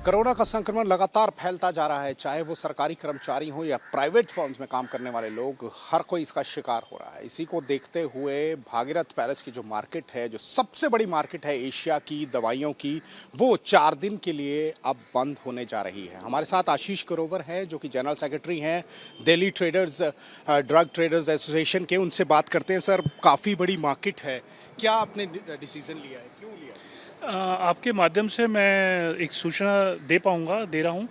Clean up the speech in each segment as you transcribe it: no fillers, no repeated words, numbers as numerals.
Corona का संक्रमण लगातार फैलता जा रहा है। चाहे वो सरकारी कर्मचारी हो या प्राइवेट फर्म्स में काम करने वाले लोग, हर कोई इसका शिकार हो रहा है। इसी को देखते हुए भागीरथ पैलेस की जो मार्केट है, जो सबसे बड़ी मार्केट है एशिया की दवाइयों की, वो 4 दिन के लिए अब बंद होने जा रही है। हमारे साथ आशीष ग्रोवर है, जो कि जनरल सेक्रेटरी हैं दिल्ली ड्रग ट्रेडर्स एसोसिएशन के। उनसे बात करते हैं। सर, काफ़ी बड़ी मार्केट है, क्या आपने डिसीजन लिया है, क्यों लिया है? आपके माध्यम से मैं एक सूचना दे रहा हूँ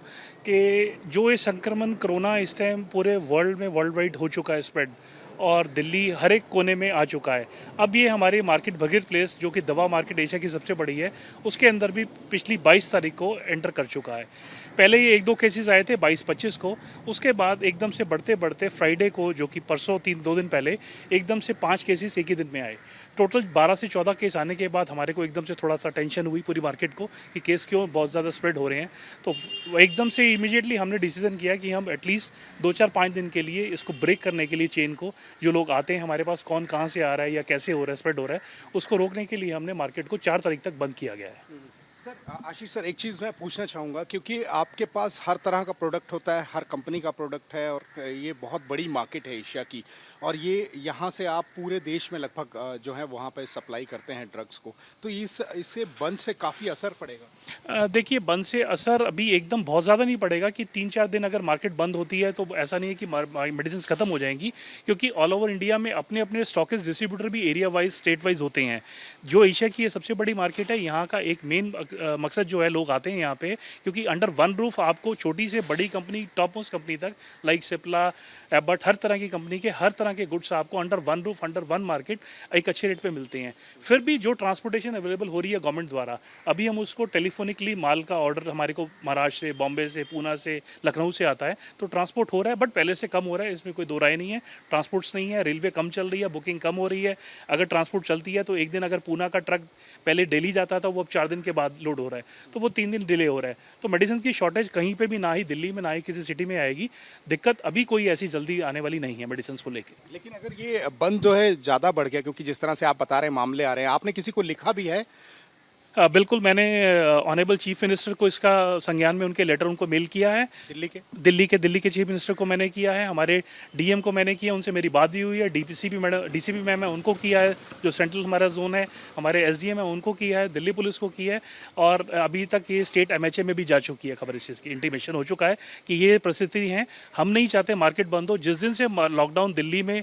कि जो ये संक्रमण कोरोना इस टाइम पूरे वर्ल्ड वाइड हो चुका है स्प्रेड, और दिल्ली हर एक कोने में आ चुका है। अब ये हमारी मार्केट भागीरथ प्लेस, जो कि दवा मार्केट एशिया की सबसे बड़ी है, उसके अंदर भी पिछली 22 तारीख को एंटर कर चुका है। पहले ये 1-2 केसेस आए थे 22-25 को, उसके बाद एकदम से बढ़ते बढ़ते फ्राइडे को, जो कि परसों 2 दिन पहले, एकदम से 5 केसेस एक ही दिन में आए। टोटल 12 से 14 केस आने के बाद हमारे को एकदम से थोड़ा सा टेंशन हुई पूरी मार्केट को कि केस क्यों बहुत ज़्यादा स्प्रेड हो रहे हैं। तो एकदम से इमीडिएटली हमने डिसीजन किया कि हम एटलीस्ट 2-4-5 दिन के लिए इसको ब्रेक करने के लिए, चेन को, जो लोग आते हैं हमारे पास, कौन कहाँ से आ रहा है या कैसे हो रहा है, स्प्रेड हो रहा है, उसको रोकने के लिए हमने मार्केट को 4 तारीख तक बंद किया गया है। सर, आशीष सर, एक चीज़ मैं पूछना चाहूँगा, क्योंकि आपके पास हर तरह का प्रोडक्ट होता है, हर कंपनी का प्रोडक्ट है, और ये बहुत बड़ी मार्केट है एशिया की, और ये यहाँ से आप पूरे देश में लगभग जो है वहाँ पे सप्लाई करते हैं ड्रग्स को, तो इससे बंद से काफ़ी असर पड़ेगा? देखिए, बंद से असर अभी एकदम बहुत ज़्यादा नहीं पड़ेगा कि 3-4 दिन अगर मार्केट बंद होती है तो ऐसा नहीं है कि मेडिसिन ख़त्म हो जाएंगी, क्योंकि ऑल ओवर इंडिया में अपने अपने स्टॉकिस्ट डिस्ट्रीब्यूटर भी एरिया वाइज, स्टेट वाइज होते हैं। जो एशिया की ये सबसे बड़ी मार्केट है, यहाँ का एक मेन मकसद जो है, लोग आते हैं यहाँ पे क्योंकि अंडर वन रूफ आपको छोटी से बड़ी कंपनी, टॉप मोस्ट कंपनी तक, लाइक सिप्ला, एबट, हर तरह की कंपनी के हर तरह के गुड्स आपको under one roof, under one market एक अच्छे रेट पे मिलते हैं। फिर भी जो ट्रांसपोर्टेशन अवेलेबल हो रही है गवर्नमेंट द्वारा, अभी हम उसको टेलीफोनिकली, माल का ऑर्डर हमारे को महाराष्ट्र से, बॉम्बे से, पूना से, लखनऊ से आता है, तो ट्रांसपोर्ट हो रहा है, बट पहले से कम हो रहा है, इसमें कोई दो राय नहीं है। ट्रांसपोर्ट्स नहीं है, रेलवे कम चल रही है, बुकिंग कम हो रही है। अगर ट्रांसपोर्ट चलती है तो एक दिन अगर पूना का ट्रक पहले दिल्ली जाता था, वो अब 4 दिन के बाद लोड हो रहा है, तो वो 3 दिन डिले हो रहा है। तो मेडिसिन की शॉर्टेज कहीं पे भी, ना ही दिल्ली में, ना ही किसी सिटी में आएगी। दिक्कत अभी कोई ऐसी जल्दी आने वाली नहीं है मेडिसिन को लेके। लेकिन अगर ये बंद जो है ज़्यादा बढ़ गया, क्योंकि जिस तरह से आप बता रहे हैं मामले आ रहे हैं, आपने किसी को लिखा भी है? बिल्कुल, मैंने ऑनरेबल चीफ मिनिस्टर को इसका संज्ञान में उनके लेटर उनको मेल किया है। दिल्ली के चीफ मिनिस्टर को मैंने किया है, हमारे डीएम को मैंने किया, उनसे मेरी बात भी हुई है, डीसीपी मैम है उनको किया है, जो सेंट्रल हमारा जोन है, हमारे एसडीएम है उनको किया है, दिल्ली पुलिस को किया है, और अभी तक ये स्टेट एमएचए में भी जा चुकी है खबर, इस चीज़ की इंटीमेशन हो चुका है कि ये परिस्थिति है। हम नहीं चाहते मार्केट बंद हो। जिस दिन से लॉकडाउन दिल्ली में,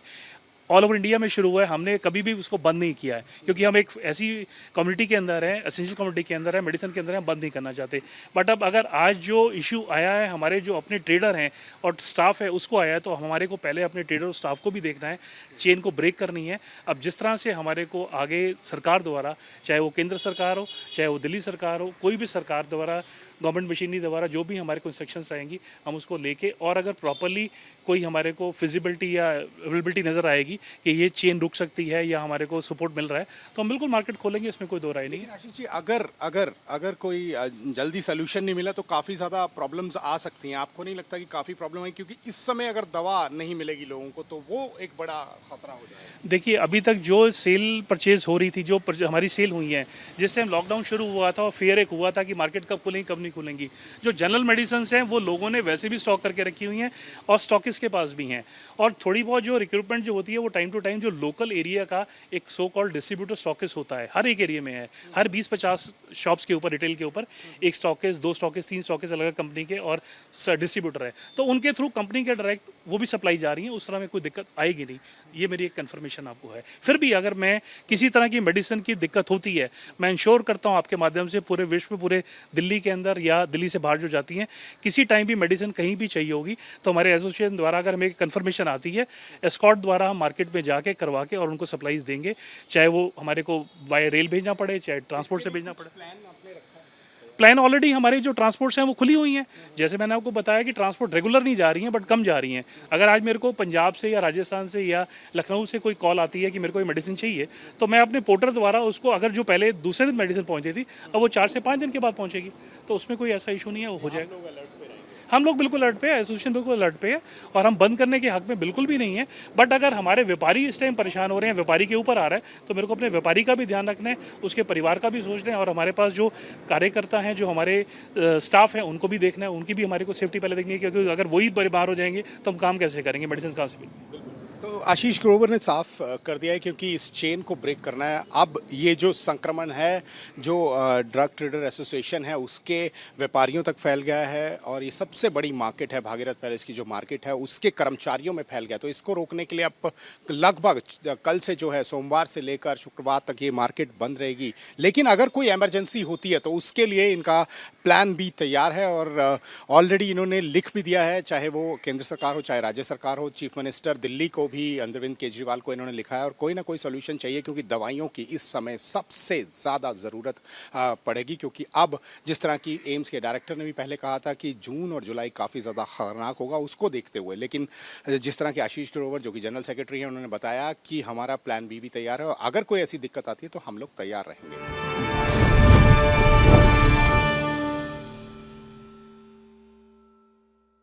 ऑल ओवर इंडिया में शुरू हुआ है, हमने कभी भी उसको बंद नहीं किया है, क्योंकि हम एक ऐसी कम्युनिटी के अंदर है, एसेंशियल कम्युनिटी के अंदर है, मेडिसिन के अंदर है, हम बंद नहीं करना चाहते। बट अब अगर आज जो इशू आया है, हमारे जो अपने ट्रेडर हैं और स्टाफ है उसको आया है, तो हमारे को पहले अपने ट्रेडर और स्टाफ को भी देखना है, चेन को ब्रेक करनी है। अब जिस तरह से हमारे को आगे सरकार द्वारा, चाहे वो केंद्र सरकार हो, चाहे वो दिल्ली सरकार हो, कोई भी सरकार द्वारा, गवर्नमेंट मशीनरी द्वारा जो भी हमारे को इंस्ट्रक्शंस आएंगी, हम उसको लेके, और अगर प्रॉपरली कोई हमारे को फिजिबिलिटी या अवेलेबिलिटी नज़र आएगी कि ये चेन रुक सकती है या हमारे को सपोर्ट मिल रहा है, तो हम बिल्कुल मार्केट खोलेंगे, इसमें कोई दो राय नहीं है। आशीष जी, अगर अगर अगर कोई जल्दी सोल्यूशन नहीं मिला तो काफ़ी ज़्यादा प्रॉब्लम्स आ सकती हैं। आपको नहीं लगता कि काफ़ी प्रॉब्लम है, क्योंकि इस समय अगर दवा नहीं मिलेगी लोगों को तो वो एक बड़ा खतरा हो जाएगा? देखिए, अभी तक जो सेल परचेज हो रही थी, जो हमारी सेल हुई है, जिस टाइम लॉकडाउन शुरू हुआ था और फेयर एक हुआ था कि मार्केट कब खुलेंगी कब नहीं खुलेंगी, जो जनरल मेडिसिन हैं वो लोगों ने वैसे भी स्टॉक करके रखी हुई हैं, और स्टॉकिस्ट के पास भी हैं। और थोड़ी बहुत जो रिक्रूटमेंट जो होती है, वो टाइम टू टाइम जो लोकल एरिया का एक सो कॉल्ड डिस्ट्रीब्यूटर स्टॉकिस्ट होता है, हर एक एरिया में है, हर 20-50 शॉप्स के ऊपर, रिटेल के ऊपर एक स्टॉकिस्ट, 2 स्टॉकिस्ट, 3 स्टॉकिस्ट अलग अलग कंपनी के और डिस्ट्रीब्यूटर है, तो उनके थ्रू कंपनी के डायरेक्ट वो भी सप्लाई जा रही है, उस तरह में कोई दिक्कत आएगी नहीं। ये मेरी एक कन्फर्मेशन आपको है। फिर भी अगर मैं किसी तरह की मेडिसिन की दिक्कत होती है, मैं इंश्योर करता हूँ आपके माध्यम से पूरे विश्व में, पूरे दिल्ली के अंदर या दिल्ली से बाहर जो जाती हैं, किसी टाइम भी मेडिसिन कहीं भी चाहिए होगी, तो हमारे एसोसिएशन द्वारा अगर हमें कन्फर्मेशन आती है, एस्कॉर्ट द्वारा हम मार्केट में जाके करवा के और उनको सप्लाईज देंगे, चाहे वो हमारे को बाय रेल भेजना पड़े, चाहे ट्रांसपोर्ट से भेजना पड़े। प्लान ऑलरेडी हमारी जो ट्रांसपोर्ट्स हैं वो खुली हुई हैं। जैसे मैंने आपको बताया कि ट्रांसपोर्ट रेगुलर नहीं जा रही हैं, बट कम जा रही हैं। अगर आज मेरे को पंजाब से या राजस्थान से या लखनऊ से कोई कॉल आती है कि मेरे को ये मेडिसिन चाहिए, तो मैं अपने पोर्टर द्वारा उसको, अगर जो पहले दूसरे दिन मेडिसिन पहुंचती थी, अब वो 4 से 5 दिन के बाद पहुंचेगी, तो उसमें कोई ऐसा इशू नहीं है, वो हो जाएगा। हम लोग बिल्कुल अलर्ट पे है, एसोसिएशन बिल्कुल अलर्ट पे है और हम बंद करने के हक में बिल्कुल भी नहीं है। बट अगर हमारे व्यापारी इस टाइम परेशान हो रहे हैं, व्यापारी के ऊपर आ रहा है, तो मेरे को अपने व्यापारी का भी ध्यान रखना है, उसके परिवार का भी सोचना है और हमारे पास जो कार्यकर्ता हैं, जो हमारे स्टाफ हैं, उनको भी देखना है, उनकी भी हमारे को सेफ्टी पहले देखनी है, क्योंकि अगर वही बीमार हो जाएंगे तो हम काम कैसे करेंगे, मेडिसिन कहाँ से मिलेंगी। तो आशीष ग्रोवर ने साफ कर दिया है क्योंकि इस चेन को ब्रेक करना है। अब ये जो संक्रमण है, जो ड्रग ट्रेडर एसोसिएशन है उसके व्यापारियों तक फैल गया है और ये सबसे बड़ी मार्केट है भागीरथ पैलेस की जो मार्केट है उसके कर्मचारियों में फैल गया। तो इसको रोकने के लिए अब लगभग कल से जो है, सोमवार से लेकर शुक्रवार तक ये मार्केट बंद रहेगी। लेकिन अगर कोई इमरजेंसी होती है तो उसके लिए इनका प्लान भी तैयार है और ऑलरेडी इन्होंने लिख भी दिया है, चाहे वो केंद्र सरकार हो चाहे राज्य सरकार हो। चीफ मिनिस्टर दिल्ली को भी, अरविंद केजरीवाल को इन्होंने लिखा है और कोई ना कोई सोल्यूशन चाहिए क्योंकि दवाइयों की इस समय सबसे ज़्यादा ज़रूरत पड़ेगी। क्योंकि अब जिस तरह की एम्स के डायरेक्टर ने भी पहले कहा था कि जून और जुलाई काफ़ी ज़्यादा खतरनाक होगा, उसको देखते हुए, लेकिन जिस तरह के आशीष ग्रोवर जो कि जनरल सेक्रेटरी हैं, उन्होंने बताया कि हमारा प्लान बी भी तैयार है और अगर कोई ऐसी दिक्कत आती है तो हम लोग तैयार रहेंगे।